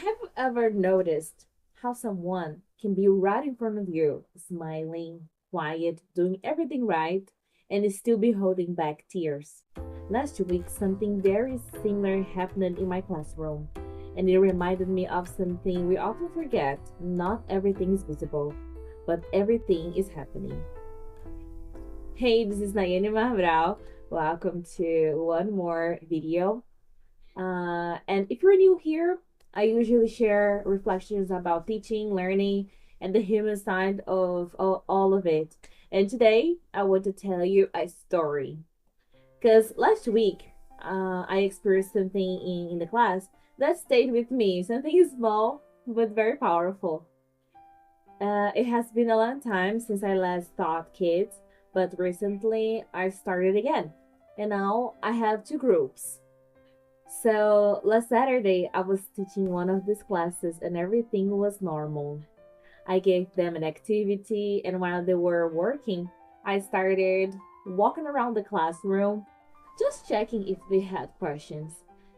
Have you ever noticed how someone can be right in front of you, smiling, quiet, doing everything right, and still be holding back tears? Last week, something very similar happened in my classroom, and it reminded me of something we often forget. Not everything is visible, but everything is happening. Hey, this is Nayani Mahbrao. Welcome to one more video. And if you're new here, I usually share reflections about teaching, learning, and the human side of all of it. And today, I want to tell you a story. Because last week, I experienced something in the class that stayed with me. Something small, but very powerful. It has been a long time since I last taught kids, but recently I started again. And now I have two groups. So last Saturday, I was teaching one of these classes and everything was normal. I gave them an activity, and while they were working, I started walking around the classroom, just checking if they had questions,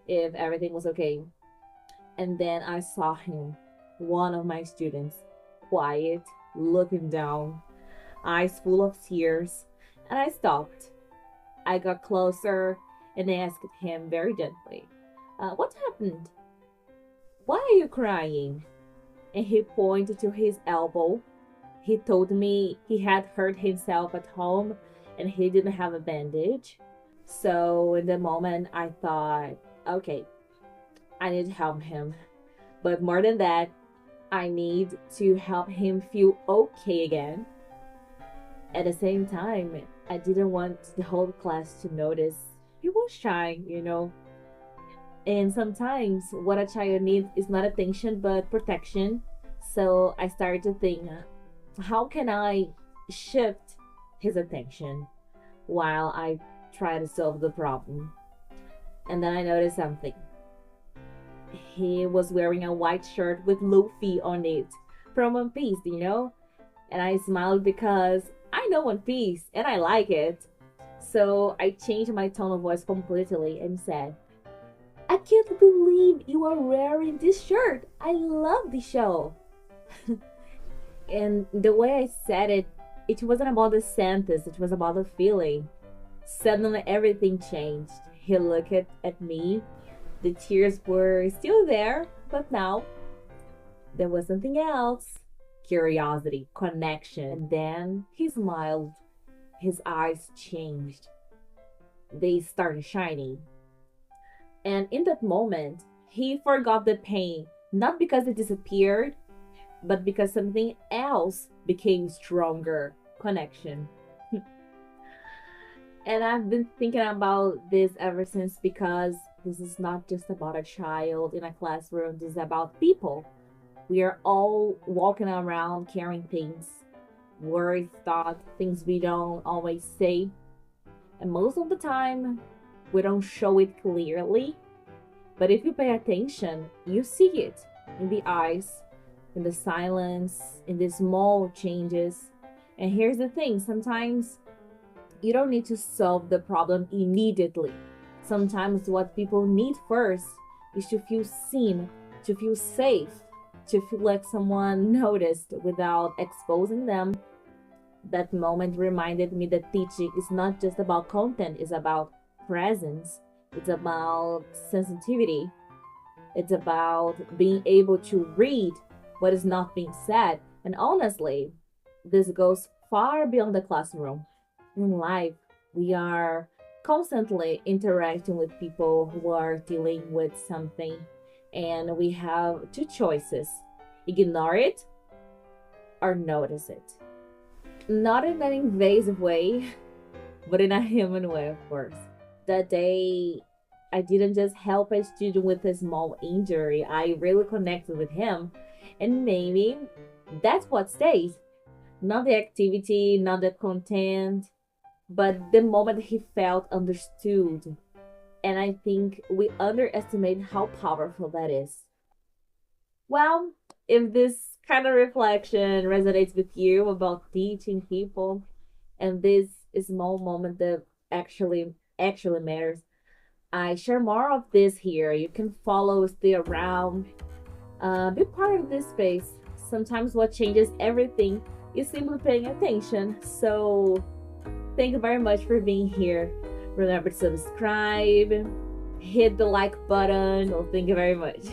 if everything was okay. And then I saw him, one of my students, quiet, looking down, eyes full of tears, and I stopped. I got closer and asked him very gently, what happened? Why are you crying? And he pointed to his elbow. He told me he had hurt himself at home and he didn't have a bandage. So in the moment, I thought, okay, I need to help him. But more than that, I need to help him feel okay again. At the same time, I didn't want the whole class to notice he was shy. And sometimes what a child needs is not attention but protection. So I started to think, how can I shift his attention while I try to solve the problem? And then I noticed something. He was wearing a white shirt with Luffy on it from One Piece. And I smiled because I know One Piece and I like it. So I changed my tone of voice completely and said, I can't believe you are wearing this shirt. I love the show. And the way I said it, it wasn't about the sentence, it was about the feeling. Suddenly everything changed. He looked at me. The tears were still there, but now there was something else. Curiosity, connection. And then he smiled. His eyes changed. They started shining. And in that moment, he forgot the pain, not because it disappeared, but because something else became stronger. Connection. And I've been thinking about this ever since because this is not just about a child in a classroom, this is about people. We are all walking around carrying things, worries, thoughts, things we don't always say. And most of the time, we don't show it clearly. But if you pay attention, you see it in the eyes, in the silence, in the small changes. And here's the thing, sometimes you don't need to solve the problem immediately. Sometimes what people need first is to feel seen, to feel safe, to feel like someone noticed without exposing them. That moment reminded me that teaching is not just about content, it's about presence, it's about sensitivity, it's about being able to read what is not being said. And honestly, this goes far beyond the classroom. In life, we are constantly interacting with people who are dealing with something, and we have two choices: ignore it or notice it. Not in an invasive way, but in a human way, of course. That day, I didn't just help a student with a small injury, I really connected with him. And maybe that's what stays. Not the activity, not the content, but the moment he felt understood. And I think we underestimate how powerful that is. Well, if this kind of reflection resonates with you about teaching people and this small moment that actually matters, I share more of this here. You can follow, stay around, Be part of this space. Sometimes what changes everything is simply paying attention. So, thank you very much for being here. Remember to subscribe, hit the like button. So, thank you very much.